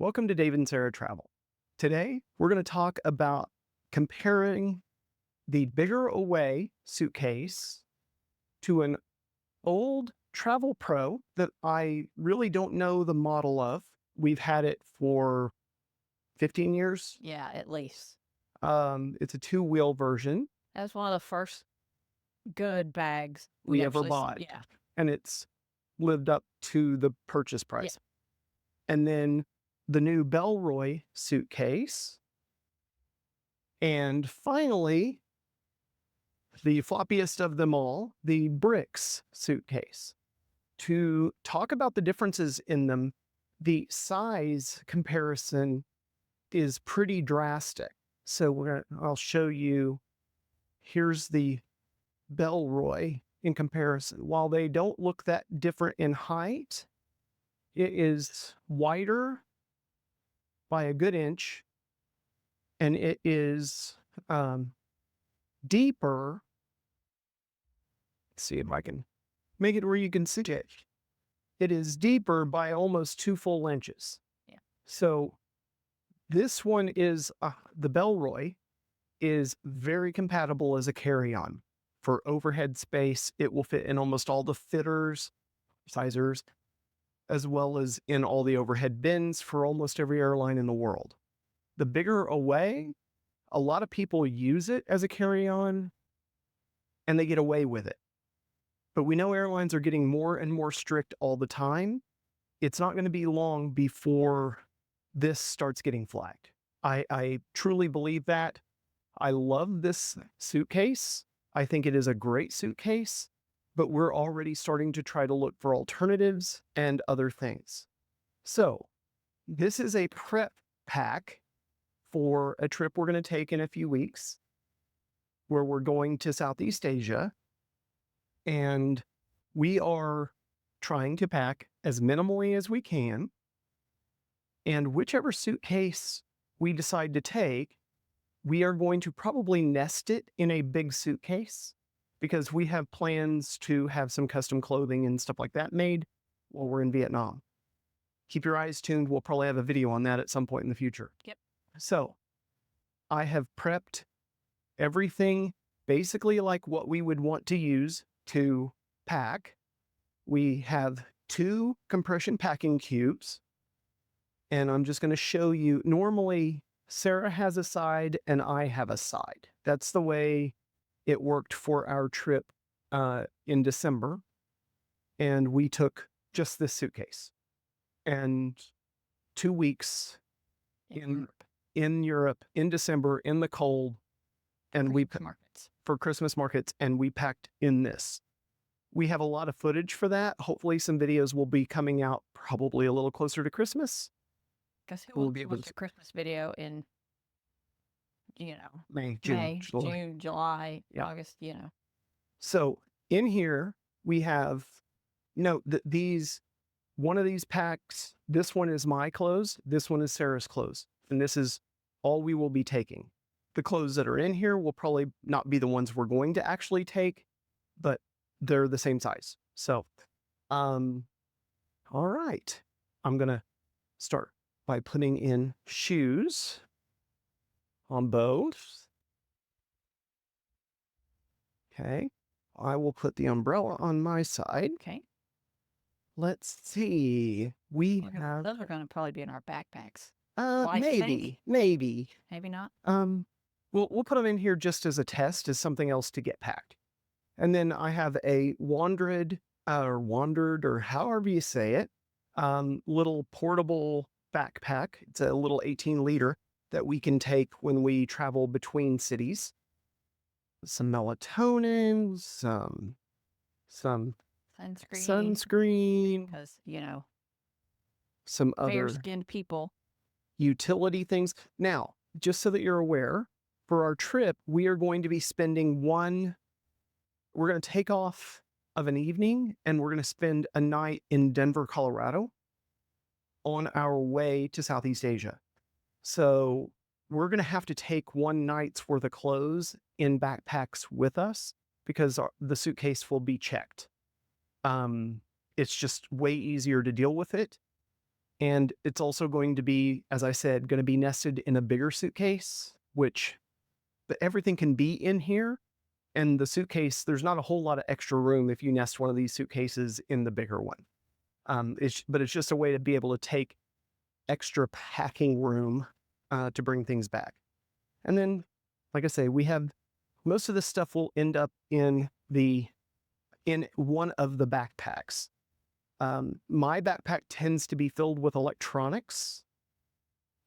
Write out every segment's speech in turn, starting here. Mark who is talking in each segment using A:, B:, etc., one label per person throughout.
A: Welcome to Dave and Sarah Travel. Today, we're going to talk about comparing the Bigger Away suitcase to an old Travel Pro that I really don't know the model of. We've had it for 15 years.
B: Yeah, at least.
A: It's a two-wheel version
B: That was one of the first good bags
A: we ever bought.
B: Yeah.
A: And it's lived up to the purchase price. Yeah. And then the new Bellroy suitcase. And finally, the floppiest of them all, the Brics suitcase. To talk about the differences in them, the size comparison is pretty drastic. So I'll show you. Here's the Bellroy in comparison. While they don't look that different in height, it is wider by a good inch, and it is deeper. Let's see if I can make it where you can see it. It is deeper by almost 2 full inches.
B: Yeah.
A: So this one is, the Bellroy is very compatible as a carry-on. For overhead space, it will fit in almost all the sizers, as well as in all the overhead bins for almost every airline in the world. The Bigger Away, a lot of people use it as a carry-on, and they get away with it. But we know airlines are getting more and more strict all the time. It's not going to be long before this starts getting flagged. I truly believe that. I love this suitcase. I think it is a great suitcase, but we're already starting to try to look for alternatives and other things. So this is a prep pack for a trip we're going to take in a few weeks, where we're going to Southeast Asia, and we are trying to pack as minimally as we can. And whichever suitcase we decide to take, we are going to probably nest it in a big suitcase, because we have plans to have some custom clothing and stuff like that made while we're in Vietnam. Keep your eyes tuned. We'll probably have a video on that at some point in the future.
B: Yep.
A: So I have prepped everything basically like what we would want to use to pack. We have 2 compression packing cubes, and I'm just going to show you. Normally, Sarah has a side and I have a side. That's the way it worked for our trip in December. And we took just this suitcase, and 2 weeks in Europe in December in the cold, and for Christmas markets, and we packed in this. We have a lot of footage for that. Hopefully some videos will be coming out probably a little closer to Christmas.
B: Because who will be able to watch a Christmas video in,
A: May, June,
B: July,
A: yeah.
B: August,
A: So in here we have, note that one of these packs, this one is my clothes, this one is Sarah's clothes, and this is all we will be taking. The clothes that are in here will probably not be the ones we're going to actually take, but they're the same size. So, all right, I'm going to start by putting in shoes on both. Okay, I will put the umbrella on my side.
B: Okay.
A: Let's see. Those
B: are going to probably be in our backpacks.
A: Maybe
B: not.
A: We'll put them in here just as a test, as something else to get packed. And then I have a wandered, or however you say it, little portable backpack. It's a little 18-liter that we can take when we travel between cities. Some melatonin, some sunscreen,
B: because
A: some other
B: fair-skinned people,
A: utility things. Now, just so that you're aware, for our trip, we are going to be spending we're going to take off of an evening, and we're going to spend a night in Denver, Colorado on our way to Southeast Asia. So we're going to have to take one night's worth of clothes in backpacks with us, because the suitcase will be checked. It's just way easier to deal with it. And it's also going to be, as I said, going to be nested in a bigger suitcase, which but everything can be in here. And the suitcase, there's not a whole lot of extra room if you nest one of these suitcases in the bigger one. But it's just a way to be able to take extra packing room to bring things back. And then, like I say, we have most of this stuff will end up in one of the backpacks. My backpack tends to be filled with electronics,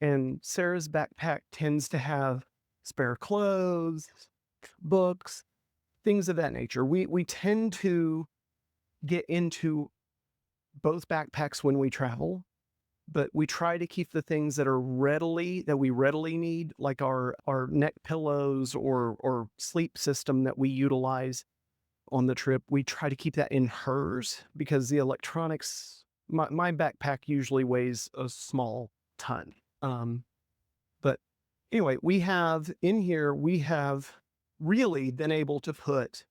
A: and Sarah's backpack tends to have spare clothes, books, things of that nature. We tend to get into both backpacks when we travel, but we try to keep the things that we readily need, like our neck pillows or sleep system that we utilize on the trip. We try to keep that in hers because the electronics, my backpack usually weighs a small ton. But anyway, we have really been able to put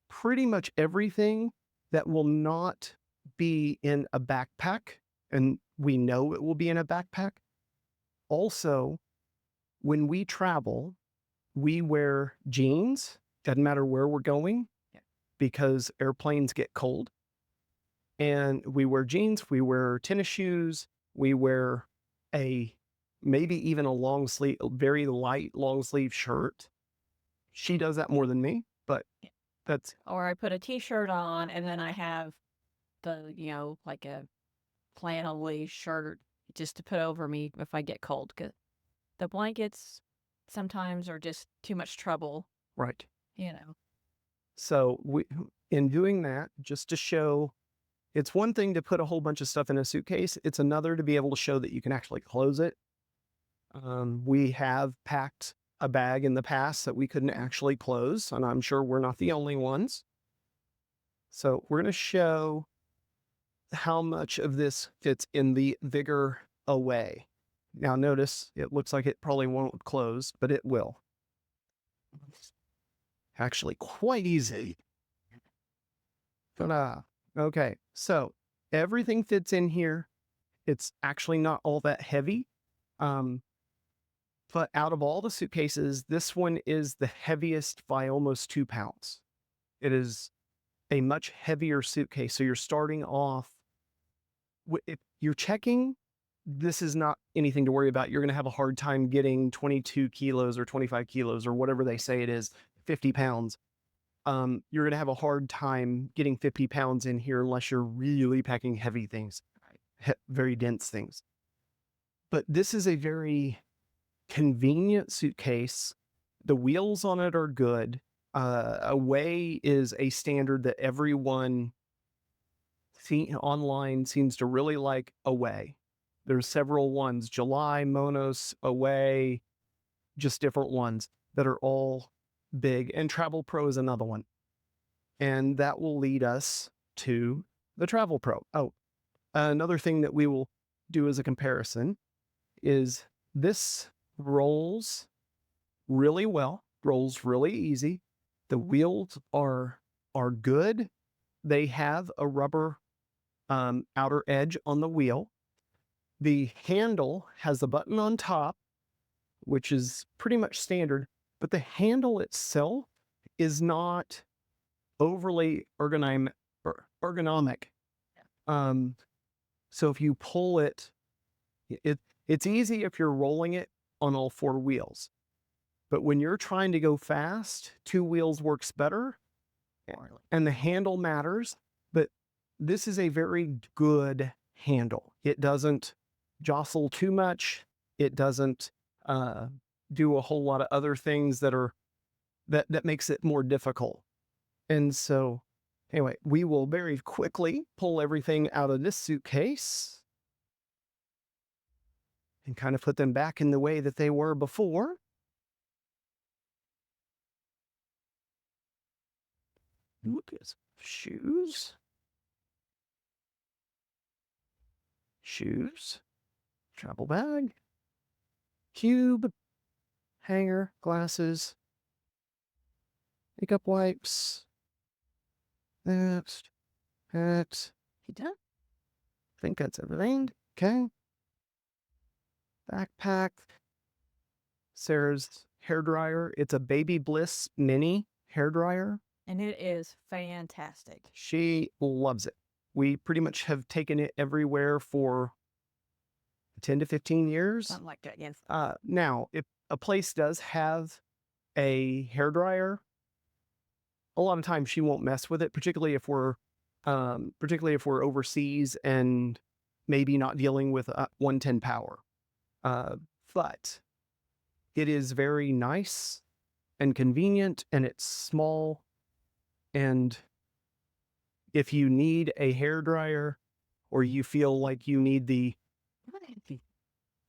A: pretty much everything that will not be in a backpack, and we know it will be in a backpack. Also, when we travel, we wear jeans, doesn't matter where we're going, because airplanes get cold. And we wear jeans, we wear tennis shoes, we wear maybe even a very light long sleeve shirt. She does that more than me, but that's
B: Or I put a t-shirt on and then I have like a flannel shirt just to put over me if I get cold. 'Cause the blankets sometimes are just too much trouble,
A: right.
B: you know.
A: So in doing that, just to show, it's one thing to put a whole bunch of stuff in a suitcase. It's another to be able to show that you can actually close it. We have packed a bag in the past that we couldn't actually close, and I'm sure we're not the only ones. So we're going to show how much of this fits in the Vigor Away. Now notice, it looks like it probably won't close, but it will. Actually, quite easy. Ta-da. Okay, so everything fits in here. It's actually not all that heavy. But out of all the suitcases, this one is the heaviest by almost 2 pounds. It is a much heavier suitcase. So you're starting off, if you're checking, this is not anything to worry about. You're going to have a hard time getting 22 kilos or 25 kilos or whatever they say it is, 50 pounds. You're going to have a hard time getting 50 pounds in here unless you're really packing heavy things, very dense things. But this is a very convenient suitcase. The wheels on it are good. Away is a standard that everyone online seems to really like. Away. There's several ones, July, Monos, Away, just different ones that are all big. And Travel Pro is another one. And that will lead us to the Travel Pro. Oh, another thing that we will do as a comparison is this rolls really well, rolls really easy. The wheels are good. They have a rubber outer edge on the wheel. The handle has a button on top, which is pretty much standard, but the handle itself is not overly ergonomic. So if you pull it, it's easy if you're rolling it on all 4 wheels. But when you're trying to go fast, 2 wheels works better, and the handle matters. But this is a very good handle. It doesn't jostle too much. It doesn't do a whole lot of other things that makes it more difficult. And so, anyway, we will very quickly pull everything out of this suitcase and kind of put them back in the way that they were before. Look at shoes. Shoes. Travel bag. Cube. Hanger. Glasses. Makeup wipes. That's.
B: You done?
A: I think that's everything. Okay. Backpack. Sarah's hairdryer. It's a Baby Bliss mini hairdryer.
B: And it is fantastic.
A: She loves it. We pretty much have taken it everywhere for 10 to 15 years.
B: Something like that, yes.
A: Now, if a place does have a hairdryer, a lot of times she won't mess with it, particularly if we're overseas and maybe not dealing with 110 power. But it is very nice and convenient, and it's small. And if you need a hairdryer, or you feel like you need the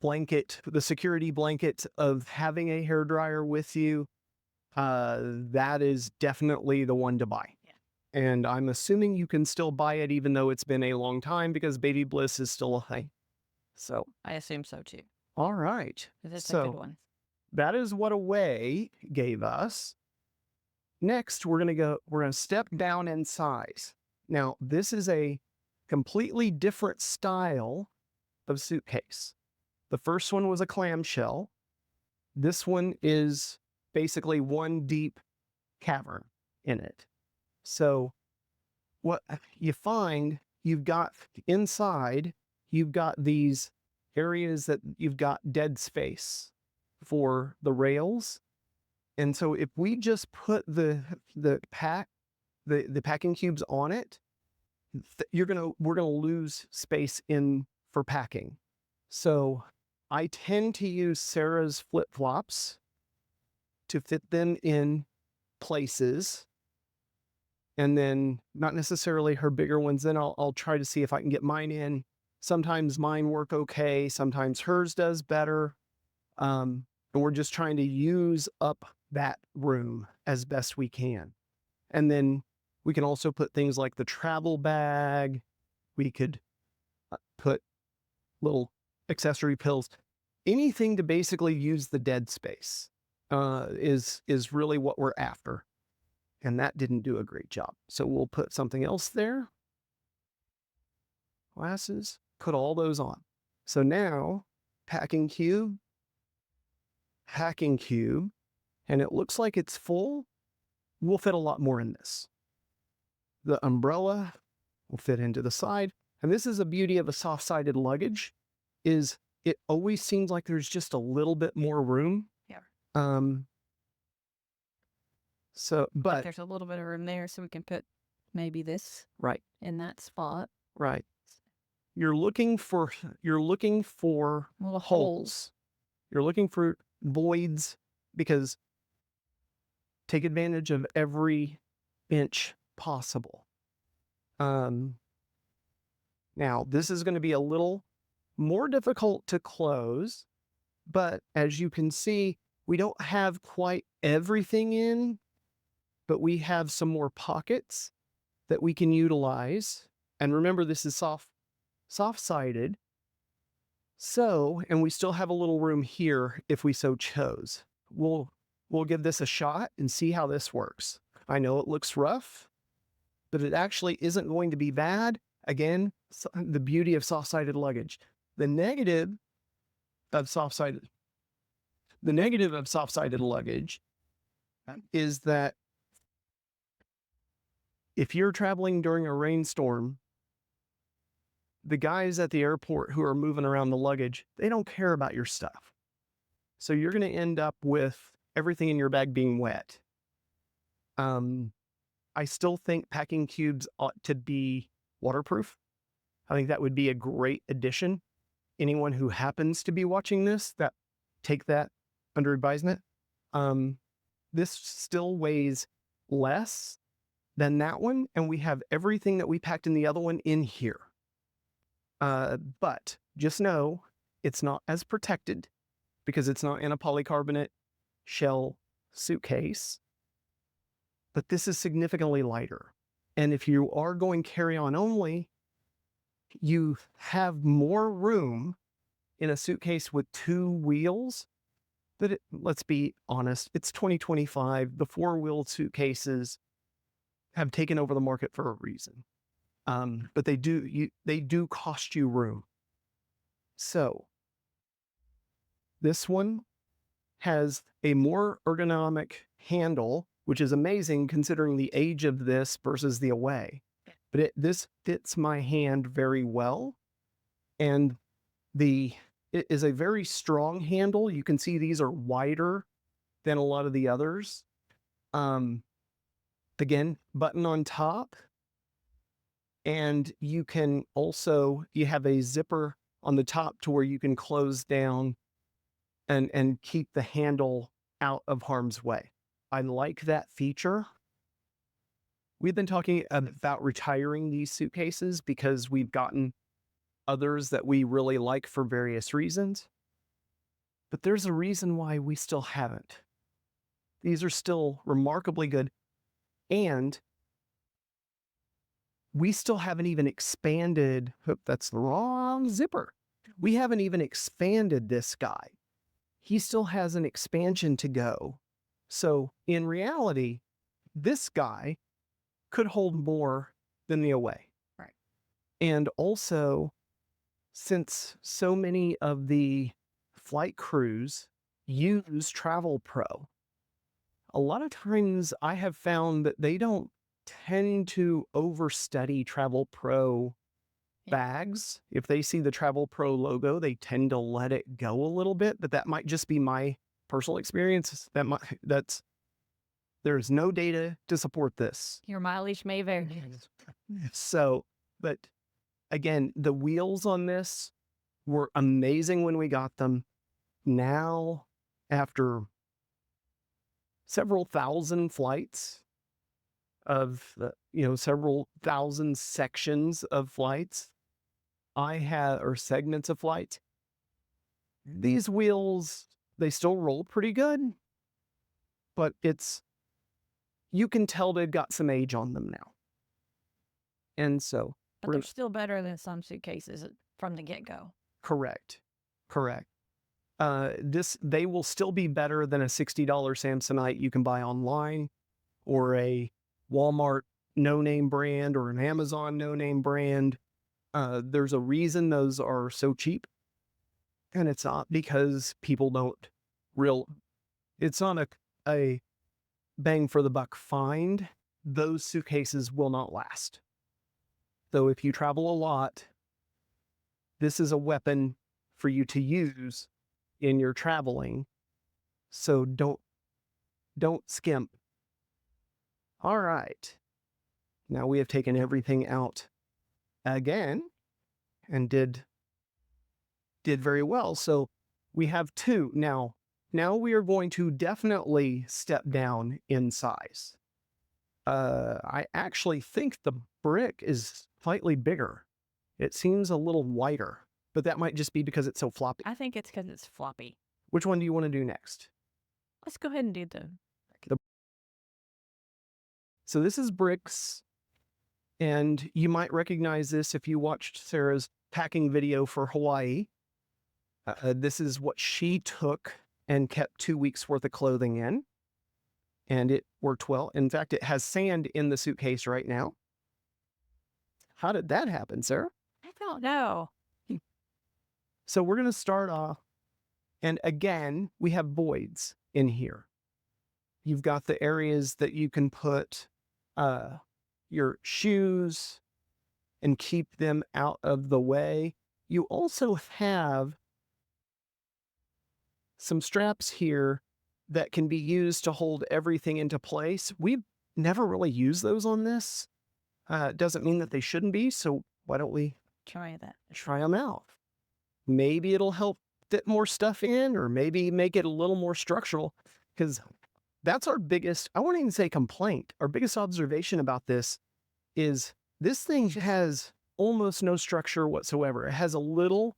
A: blanket, the security blanket of having a hairdryer with you, that is definitely the one to buy. Yeah. And I'm assuming you can still buy it even though it's been a long time, because Baby Bliss is still a thing. So
B: I assume so too.
A: All right.
B: That's a good one.
A: That is what Away gave us. Next, we're going to step down in size. Now, this is a completely different style of suitcase. The first one was a clamshell. This one is basically one deep cavern in it. So what you find, you've got inside, you've got these areas that you've got dead space for the rails. And so if we just put the packing cubes on it, we're gonna lose space for packing. So I tend to use Sarah's flip-flops to fit them in places, and then not necessarily her bigger ones. Then I'll try to see if I can get mine in. Sometimes mine work okay, sometimes hers does better. And we're just trying to use up that room as best we can. And then we can also put things like the travel bag. We could put little accessory pills. Anything to basically use the dead space is really what we're after. And that didn't do a great job. So we'll put something else there. Glasses, put all those on. So now, packing cube, and it looks like it's full. We'll fit a lot more in this. The umbrella will fit into the side. And this is a beauty of a soft-sided luggage, is it always seems like there's just a little bit more room.
B: Yeah.
A: But
B: there's a little bit of room there, so we can put maybe this
A: right
B: in that spot.
A: Right. You're looking for
B: little holes.
A: You're looking for voids, because take advantage of every inch possible. Now this is going to be a little more difficult to close, but as you can see, we don't have quite everything in, but we have some more pockets that we can utilize. And remember, this is soft-sided. So, and we still have a little room here if we so chose. We'll give this a shot and see how this works. I know it looks rough, but it actually isn't going to be bad. Again, the beauty of soft-sided luggage. The negative of soft-sided luggage is that if you're traveling during a rainstorm, the guys at the airport who are moving around the luggage, they don't care about your stuff. So you're going to end up with everything in your bag being wet. I still think packing cubes ought to be waterproof. I think that would be a great addition. Anyone who happens to be watching this, take that under advisement. This still weighs less than that one, and we have everything that we packed in the other one in here. But just know it's not as protected because it's not in a polycarbonate shell suitcase, but this is significantly lighter. And if you are going carry-on only, you have more room in a suitcase with 2 wheels. But let's be honest, it's 2025. The 4-wheel suitcases have taken over the market for a reason. But they do cost you room. So this one has a more ergonomic handle, which is amazing considering the age of this versus the Away. But this fits my hand very well, and it is a very strong handle. You can see these are wider than a lot of the others. Again, button on top, and you have a zipper on the top to where you can close down and keep the handle out of harm's way. I like that feature. We've been talking about retiring these suitcases because we've gotten others that we really like for various reasons. But there's a reason why we still haven't. These are still remarkably good, and we still haven't even expanded. Hope that's the wrong zipper. We haven't even expanded this guy. He still has an expansion to go. So in reality, this guy could hold more than the Away.
B: Right.
A: And also, since so many of the flight crews use Travel Pro, a lot of times I have found that they don't tend to overstudy Travel Pro bags. If they see the Travel Pro logo, they tend to let it go a little bit, but that might just be my personal experience. There's no data to support this.
B: Your mileage may vary.
A: So, but again, the wheels on this were amazing when we got them. Now, after several thousand flights several thousand sections of flights, or segments of flights, these wheels, they still roll pretty good, but you can tell they've got some age on them now. And so,
B: But they're still better than some suitcases from the get-go.
A: Correct. They will still be better than a $60 Samsonite you can buy online, or a Walmart no-name brand, or an Amazon no-name brand. There's a reason those are so cheap, and it's not because people don't it's not a bang for the buck find. Those suitcases will not last. So if you travel a lot, this is a weapon for you to use in your traveling. So don't skimp. All right. Now we have taken everything out again and did very well. So we have two. Now we are going to definitely step down in size. I actually think the Brick is slightly bigger. It seems a little wider, but that might just be because it's so floppy.
B: I think it's because it's floppy.
A: Which one do you want to do next?
B: Let's go ahead and do the...
A: So this is Brics, and you might recognize this if you watched Sarah's packing video for Hawaii. This is what she took and kept 2 weeks worth of clothing in, and it worked well. In fact, it has sand in the suitcase right now. How did that happen, Sarah?
B: I don't know.
A: So we're going to start off, and again, we have voids in here. You've got the areas that you can put your shoes and keep them out of the way. You also have some straps here that can be used to hold everything into place. We've never really used those on this. Doesn't mean that they shouldn't be, so why don't we
B: try
A: them out? Maybe it'll help fit more stuff in, or maybe make it a little more structural, because that's our biggest, I won't even say complaint. Our biggest observation about this is this thing has almost no structure whatsoever. It has a little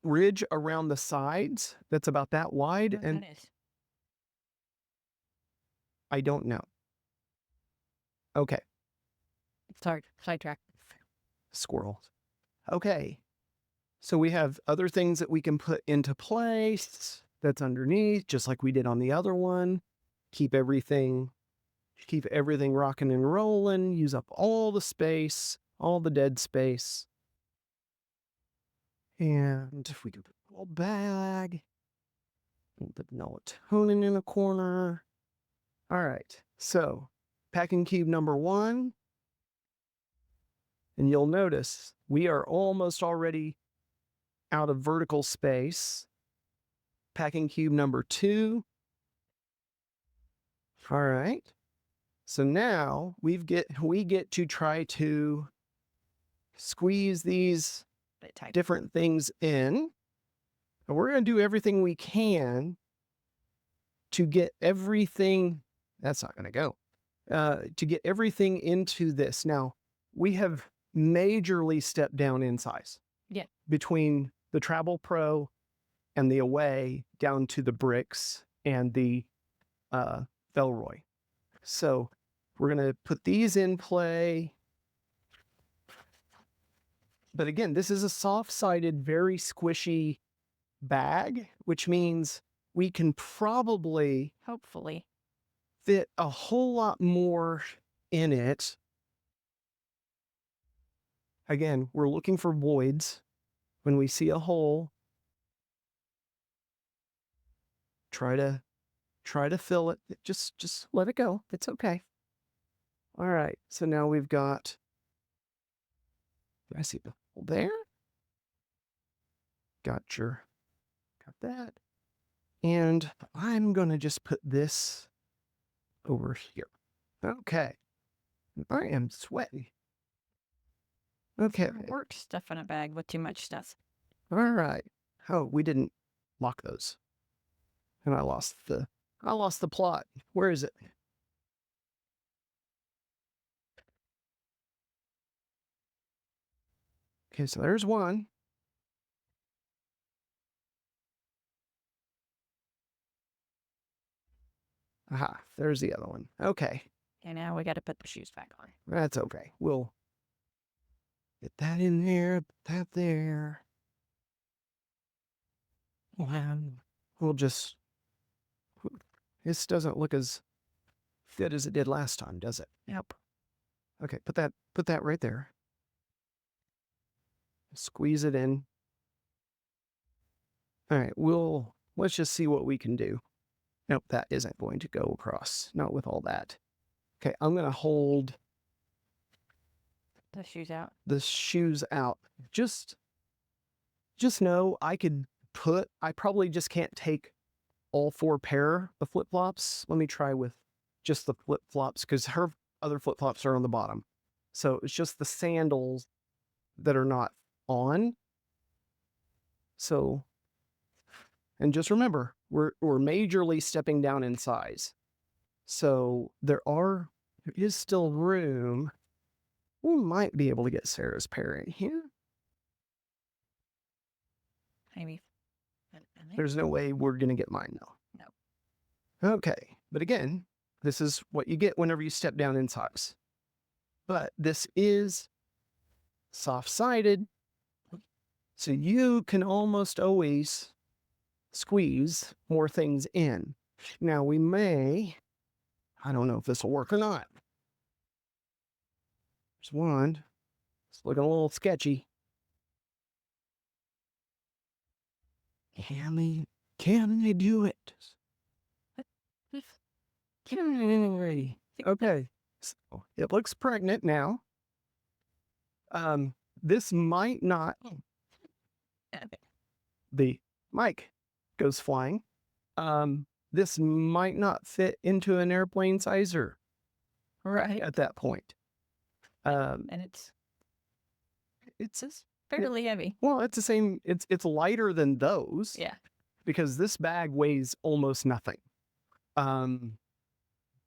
A: ridge around the sides that's about that wide. And I don't know. Okay.
B: Sorry, sidetrack.
A: Squirrels. Okay. So we have other things that we can put into place that's underneath, just like we did on the other one. Keep everything rocking and rolling, use up all the space, all the dead space. And if we can put the whole bag, a little bit of melatonin in the corner. All right, so packing cube number 1. And you'll notice we are almost already out of vertical space. Packing cube number 2. All right. So now we get to try to squeeze these
B: Bit tight.
A: different things in. And we're going to do everything we can to get everything. That's not going to go. To get everything into this. Now, we have majorly stepped down in size.
B: Yeah.
A: Between the Travel Pro and the Away down to the Brics and the Bellroy. So we're going to put these in play. But again, this is a soft-sided, very squishy bag, which means we can probably,
B: hopefully,
A: fit a whole lot more in it. Again, we're looking for voids. When we see a hole, try to fill it. Just let it go. It's okay. All right. So now we've got, I see the hole there. Got that. And I'm going to just put this over here. Okay. I am sweaty. Okay.
B: work stuff in a bag with too much stuff.
A: All right. Oh, we didn't lock those. And I lost the plot. Where is it? Okay, so there's one. Aha, there's the other one. Okay.
B: Okay, now we got to put the shoes back on.
A: That's okay. We'll get that in there, put that there. And we'll just, this doesn't look as good as it did last time, does it?
B: Nope.
A: Okay, put that right there. Squeeze it in. All right, let's just see what we can do. Nope, that isn't going to go across. Not with all that. Okay, I'm going to hold
B: The shoes out.
A: the shoes out. Just know I probably just can't take all 4 pair of flip-flops. Let me try with just the flip-flops because her other flip-flops are on the bottom. So it's just the sandals that are not on. So, and just remember, we're majorly stepping down in size. So there is still room. We might be able to get Sarah's pair in here.
B: Maybe.
A: There's no way we're going to get mine, though.
B: No.
A: Okay. But again, this is what you get whenever you step down in size. But this is soft-sided. So you can almost always squeeze more things in. Now we may, I don't know if this will work or not. There's one. It's looking a little sketchy. Can they do it? Okay. So it looks pregnant now. This might not. The mic goes flying. This might not fit into an airplane sizer.
B: Right.
A: At that point.
B: And it's fairly heavy.
A: Well, it's the same. It's lighter than those.
B: Yeah.
A: Because this bag weighs almost nothing.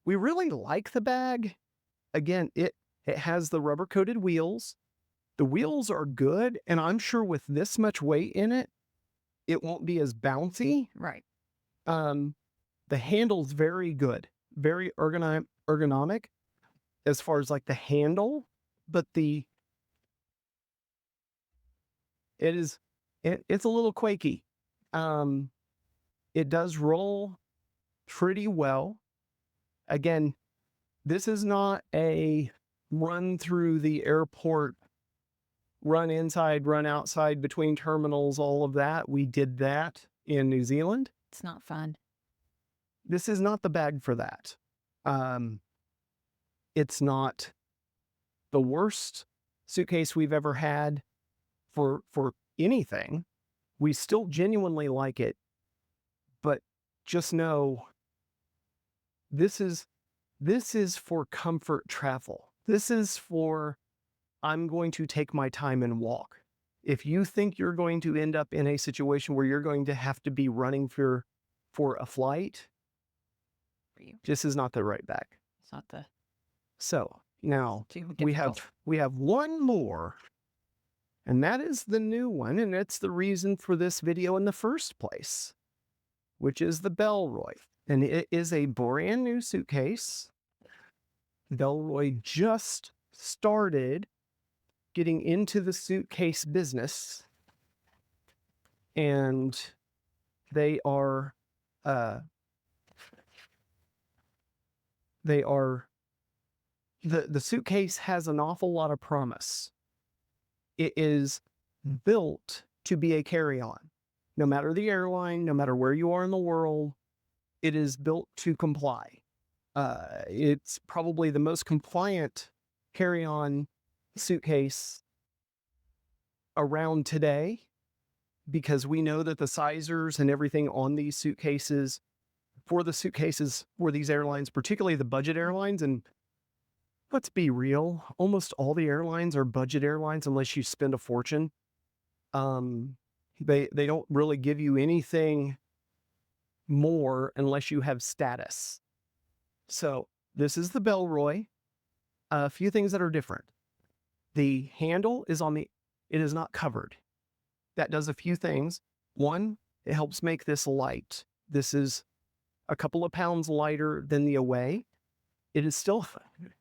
A: We really like the bag. Again, it has the rubber coated wheels. The wheels are good, and I'm sure with this much weight in it, it won't be as bouncy.
B: Right.
A: The handle's very good, very ergonomic as far as like the handle, but it's a little quaky. It does roll pretty well. Again, this is not a run through the airport run inside, run outside between terminals, all of that. We did that in New Zealand.
B: It's not fun.
A: This is not the bag for that. It's not the worst suitcase we've ever had for anything. We still genuinely like it, but just know this is for comfort travel. This is for, I'm going to take my time and walk. If you think you're going to end up in a situation where you're going to have to be running for a flight,
B: For you.
A: this is not the right bag.
B: It's not the
A: So now
B: too
A: we
B: difficult.
A: have one more, and that is the new one, and it's the reason for this video in the first place, which is the Bellroy. And it is a brand new suitcase. Bellroy just started getting into the suitcase business, and they are the suitcase has an awful lot of promise. It is built to be a carry-on. No matter the airline, no matter where you are in the world, it is built to comply. It's probably the most compliant carry-on suitcase around today, because we know that the sizers and everything on these suitcases, for these airlines, particularly the budget airlines, and let's be real, almost all the airlines are budget airlines unless you spend a fortune. They don't really give you anything more unless you have status. So this is the Bellroy. A few things that are different. The handle is it is not covered. That does a few things. One, it helps make this light. This is a couple of pounds lighter than the Away. It is still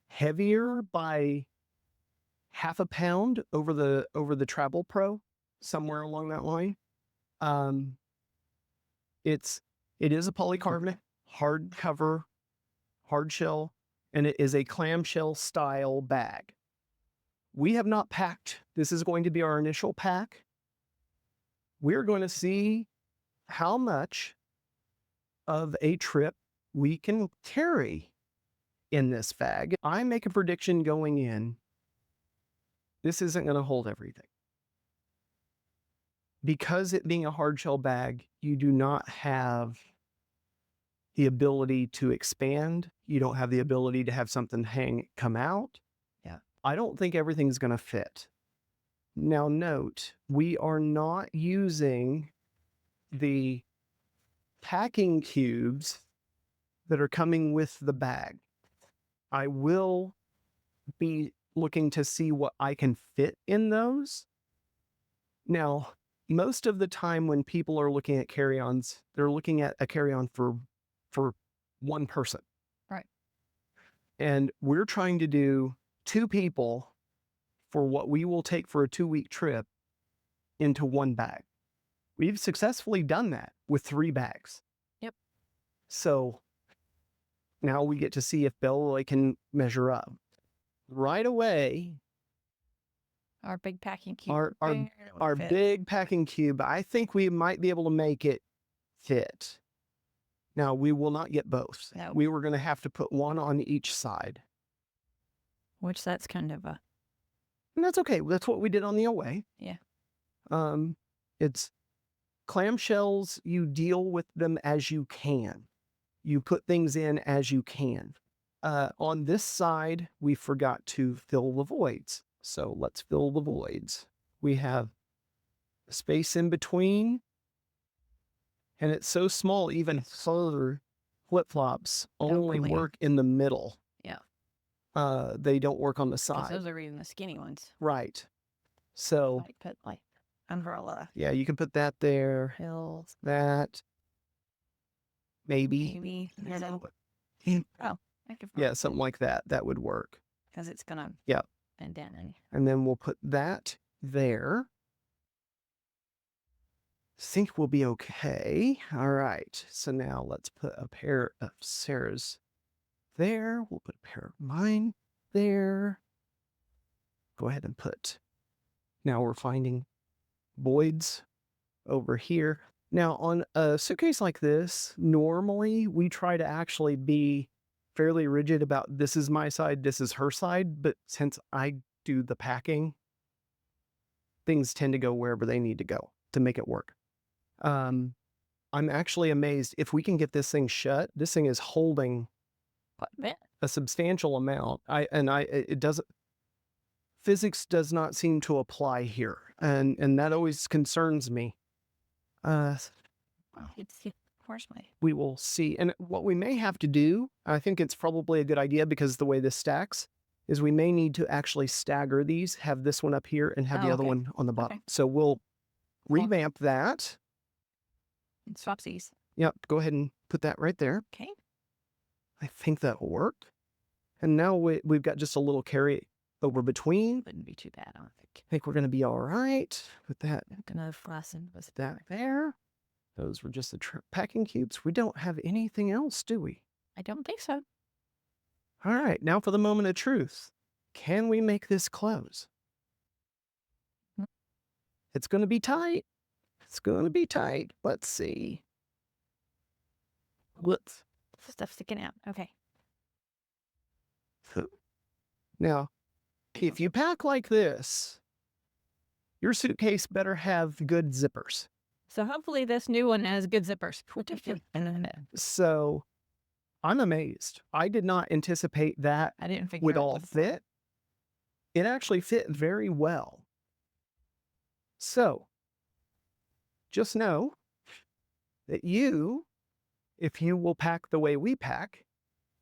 A: heavier by half a pound over the Travel Pro, somewhere along that line. It is a polycarbonate, hard cover, hard shell, and it is a clamshell style bag. We have not packed. This is going to be our initial pack. We're going to see how much of a trip we can carry in this bag. I make a prediction going in. This isn't going to hold everything. Because it being a hard shell bag, you do not have the ability to expand. You don't have the ability to have something come out.
B: Yeah.
A: I don't think everything's going to fit. Now note, we are not using the packing cubes that are coming with the bag. I will be looking to see what I can fit in those. Now, most of the time when people are looking at carry-ons, they're looking at a carry-on for one person.
B: Right.
A: And we're trying to do 2 people for what we will take for a 2-week trip into one bag. We've successfully done that with 3 bags.
B: Yep.
A: So now we get to see if Bellroy can measure up. Right away,
B: Our big packing cube.
A: our big packing cube, I think we might be able to make it fit. Now, we will not get both.
B: No.
A: We were going to have to put one on each side.
B: Which that's kind of a...
A: And that's okay. That's what we did on the Away.
B: Yeah.
A: It's clamshells, you deal with them as you can. You put things in as you can. On this side, we forgot to fill the voids. So let's fill the voids. We have space in between. And it's so small, even further flip-flops only
B: really
A: work in the middle.
B: Yeah.
A: They don't work on the
B: 'cause
A: side.
B: those are even the skinny ones.
A: Right. So,
B: Like put like umbrella.
A: yeah, you can put that there,
B: Hills.
A: that, maybe.
B: Maybe. Oh, I could
A: Yeah, something like that. That would work.
B: because it's gonna
A: Yep.
B: bend down.
A: And then we'll put that there. Think we'll be okay. All right. So now let's put a pair of Sarah's there. We'll put a pair of mine there. Go ahead and put Now we're finding voids over here. Now, on a suitcase like this, normally we try to actually be fairly rigid about this is my side, this is her side. But since I do the packing, things tend to go wherever they need to go to make it work. I'm actually amazed if we can get this thing shut. This thing is holding
B: Quite a bit.
A: a substantial amount. It doesn't. Physics does not seem to apply here, and that always concerns me.
B: Where's my?
A: We will see. And what we may have to do, I think it's probably a good idea because the way this stacks, is we may need to actually stagger these, have this one up here and have the other one on the bottom.
B: Okay.
A: So we'll revamp that.
B: Swapsies.
A: Yep, go ahead and put that right there.
B: Okay.
A: I think that'll work. And now we've got just a little carry over between.
B: Wouldn't be too bad, I don't think.
A: I think we're going to be all right with that.
B: Gonna fasten with
A: That there. Those were just the packing cubes. We don't have anything else, do we?
B: I don't think so.
A: All right, now for the moment of truth. Can we make this close? It's going to be tight. It's going to be tight. Let's see. Whoops.
B: Stuff sticking out. Okay.
A: Now, if you pack like this, your suitcase better have good zippers.
B: So hopefully this new one has good zippers.
A: So I'm amazed. I did not anticipate that
B: I didn't figure
A: would
B: out
A: all
B: what-
A: fit. It actually fit very well. So just know that you, if you will pack the way we pack,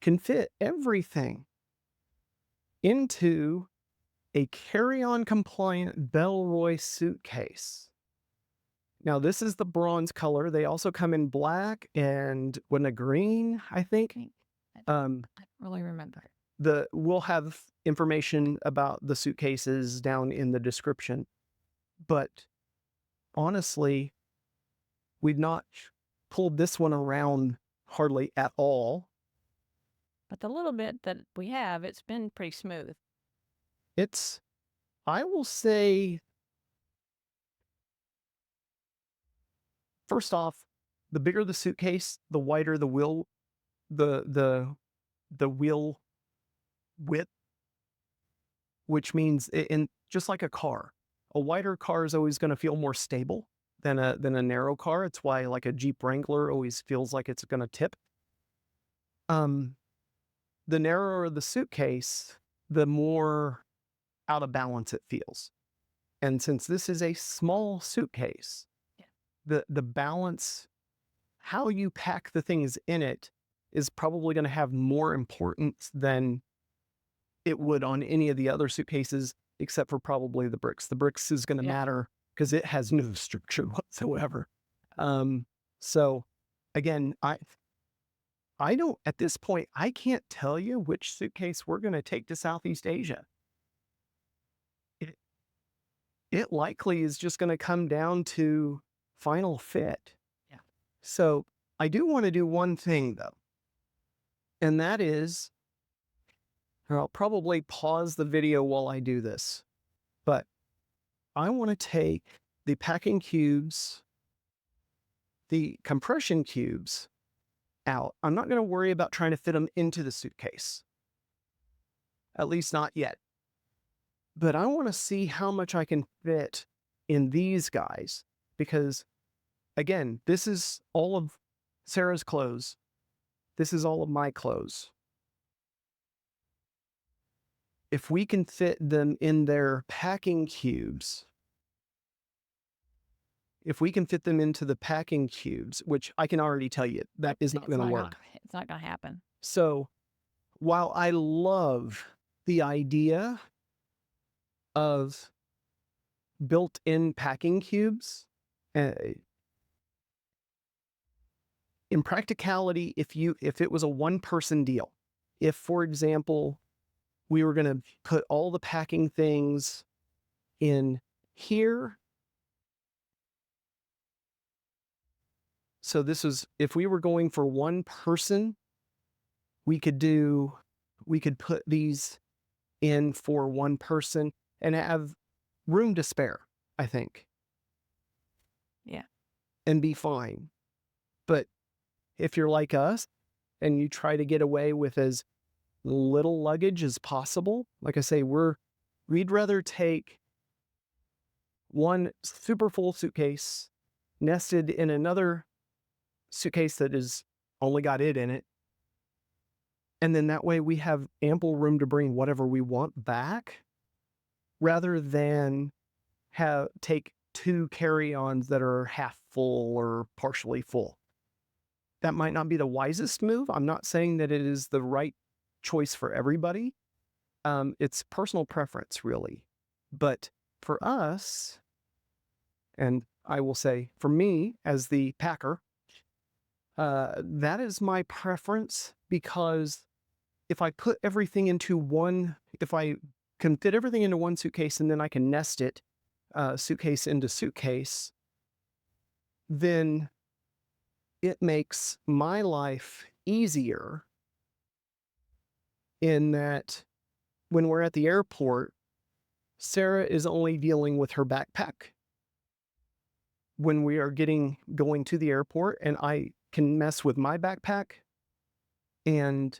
A: can fit everything into a carry-on compliant Bellroy suitcase. Now, this is the bronze color. They also come in black and a green, I think.
B: I don't really remember.
A: We'll have information about the suitcases down in the description. But honestly, we've not pulled this one around hardly at all.
B: But the little bit that we have, it's been pretty smooth.
A: I will say, first off, the bigger the suitcase, the wider the wheel, the wheel width, which means just like a car, a wider car is always going to feel more stable than a narrow car. It's why like a Jeep Wrangler always feels like it's going to tip. The narrower the suitcase, the more out of balance it feels. And since this is a small suitcase, the balance, how you pack the things in it is probably going to have more importance than it would on any of the other suitcases, except for probably the Brics. The Brics is going to matter because it has no structure whatsoever. So again, I don't, at this point, I can't tell you which suitcase we're going to take to Southeast Asia. It likely is just going to come down to final fit.
B: Yeah.
A: So I do want to do one thing though, and that is, I'll probably pause the video while I do this, but I want to take the packing cubes, the compression cubes out. I'm not going to worry about trying to fit them into the suitcase. At least not yet. But I want to see how much I can fit in these guys because, again, this is all of Sarah's clothes. This is all of my clothes. If we can fit them in their packing cubes, if we can fit them into the packing cubes, which I can already tell you, that is not going to work.
B: It's not going to happen.
A: So while I love the idea of built-in packing cubes, in practicality, if it was a one-person deal, if, for example, we were going to put all the packing things in here. So this is, if we were going for one person, we could put these in for one person and have room to spare, I think,
B: Yeah.
A: and be fine. But if you're like us and you try to get away with as little luggage as possible, like I say, we'd rather take one super full suitcase nested in another suitcase that is only got it in it. And then that way we have ample room to bring whatever we want back rather than take 2 carry-ons that are half full or partially full. That might not be the wisest move. I'm not saying that it is the right choice for everybody. It's personal preference, really. But for us, and I will say for me as the packer, that is my preference because if I put everything into if I can fit everything into one suitcase and then I can nest it suitcase into suitcase, then it makes my life easier in that when we're at the airport, Sarah is only dealing with her backpack. When we are going to the airport, and I can mess with my backpack, and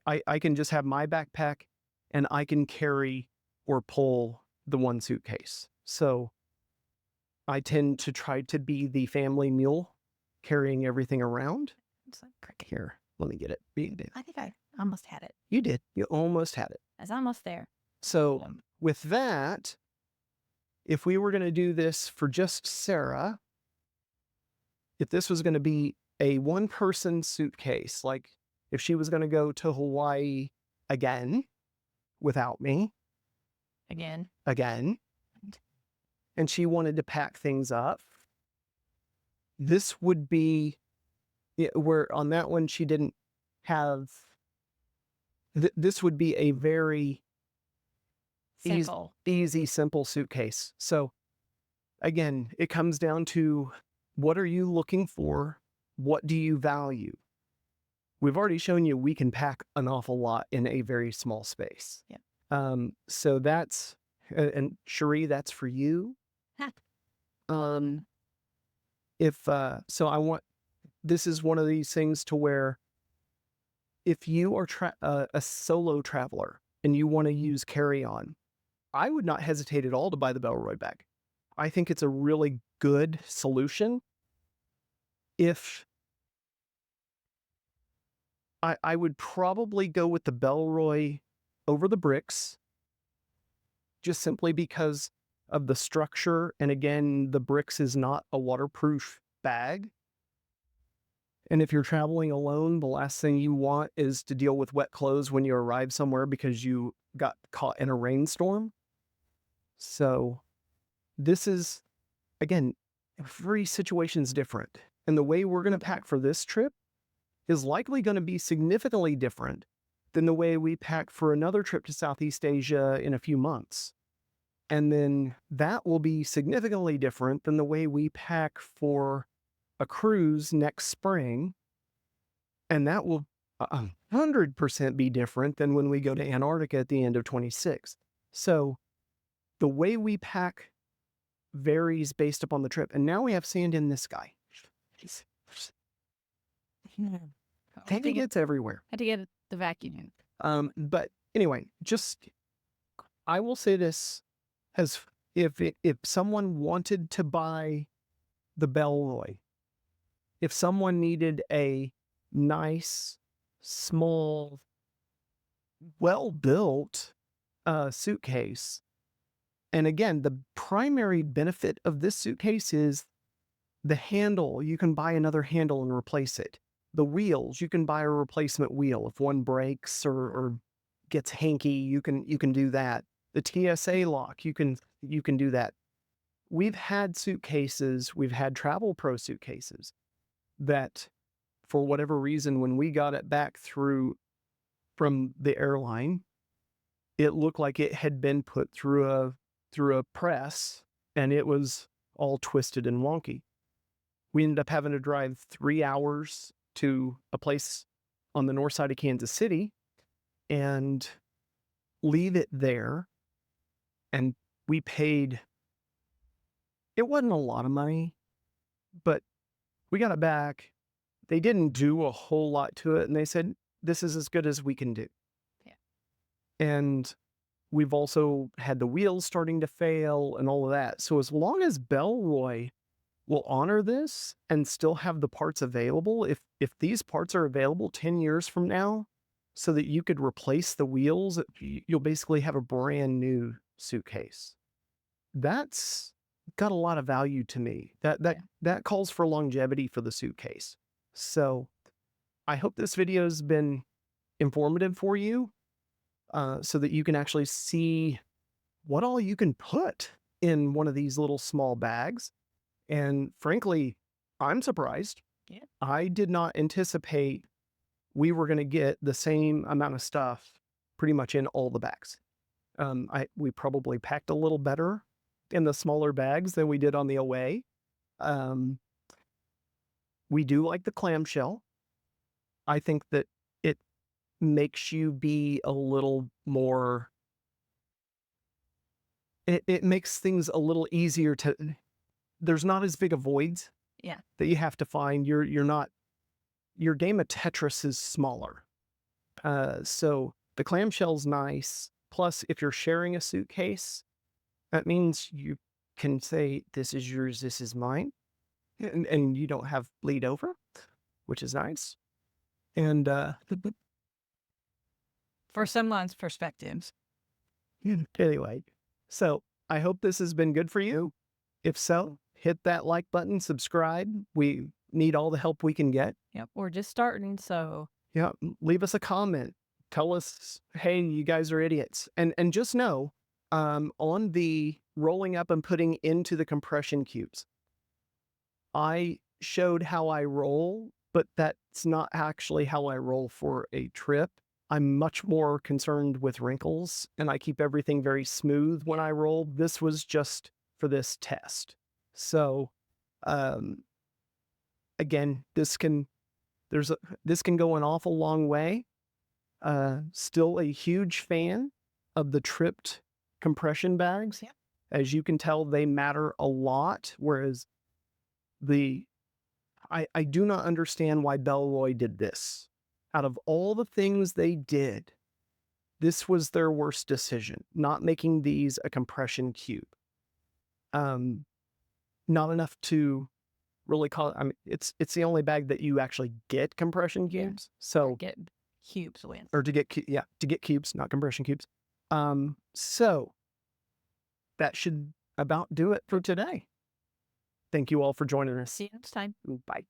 A: I can just have my backpack, and I can carry or pull the one suitcase. So I tend to try to be the family mule, carrying everything around.
B: It's like cricket.
A: Here, let me get it.
B: I think I almost had it.
A: You did. You almost had it.
B: I was almost there.
A: So with that, if we were going to do this for just Sarah, if this was going to be a one-person suitcase, like if she was going to go to Hawaii again without me,
B: Again.
A: and she wanted to pack things up, this would be where on that one she didn't have. This would be a very
B: Simple.
A: easy, simple suitcase. So again, it comes down to what are you looking for? What do you value? We've already shown you we can pack an awful lot in a very small space.
B: Yeah.
A: So that's, and Cherie, that's for you. This is one of these things to where if you are a solo traveler and you want to use carry-on, I would not hesitate at all to buy the Bellroy bag. I think it's a really good solution. If I would probably go with the Bellroy over the Brics, just simply because of the structure. And again, the Brics is not a waterproof bag. And if you're traveling alone, the last thing you want is to deal with wet clothes when you arrive somewhere because you got caught in a rainstorm. So this is, again, every situation's different. And the way we're going to pack for this trip is likely going to be significantly different than the way we pack for another trip to Southeast Asia in a few months. And then that will be significantly different than the way we pack for a cruise next spring. And that will 100% be different than when we go to Antarctica at the end of 26. So the way we pack varies based upon the trip. And now we have sand in this guy. It gets everywhere.
B: Had to get the vacuum.
A: But anyway, I will say this as if someone wanted to buy the Bellroy, if someone needed a nice, small, well-built suitcase, and again, the primary benefit of this suitcase is the handle. You can buy another handle and replace it. The wheels, you can buy a replacement wheel. If one breaks or gets hanky, you can do that. The TSA lock, you can do that. We've had Travel Pro suitcases that, for whatever reason, when we got it back from the airline, it looked like it had been put through a press and it was all twisted and wonky. We ended up having to drive 3 hours to a place on the north side of Kansas City and leave it there and we paid, it wasn't a lot of money, but we got it back. They didn't do a whole lot to it, and they said, this is as good as we can do.
B: Yeah.
A: And we've also had the wheels starting to fail and all of that. So as long as Bellroy will honor this and still have the parts available, if these parts are available 10 years from now, so that you could replace the wheels, you'll basically have a brand new suitcase. That's got a lot of value to me. That calls for longevity for the suitcase. So I hope this video has been informative for you, so that you can actually see what all you can put in one of these little small bags. And frankly, I'm surprised.
B: Yeah.
A: I did not anticipate we were going to get the same amount of stuff pretty much in all the bags. We probably packed a little better in the smaller bags than we did on the away. We do like the clamshell. I think that it makes you be a little more, it makes things a little easier to, there's not as big a voids
B: Yeah.
A: that you have to find. You're not, your game of Tetris is smaller. So the clamshell's nice. Plus, if you're sharing a suitcase, that means you can say, this is yours, this is mine. And you don't have bleed over, which is nice. And
C: For someone's perspectives.
A: anyway, so I hope this has been good for you. If so, hit that like button, subscribe. We need all the help we can get.
B: Yep. We're just starting, so
A: Yeah, leave us a comment. Tell us, hey, you guys are idiots. And just know, on the rolling up and putting into the compression cubes, I showed how I roll, but that's not actually how I roll for a trip. I'm much more concerned with wrinkles, and I keep everything very smooth when I roll. This was just for this test. So, again, this can go an awful long way. Still a huge fan of the tripped compression bags.
C: Yeah.
A: As you can tell, they matter a lot, whereas I do not understand why Bellroy did this. Out of all the things they did, this was their worst decision, not making these a compression cube. Not enough to really call it, I mean, it's the only bag that you actually get compression
B: Yeah.
A: cubes. So
B: get cubes with.
A: or to get cubes, not compression cubes. So that should about do it for today. Thank you all for joining us.
B: See you next time.
A: Bye.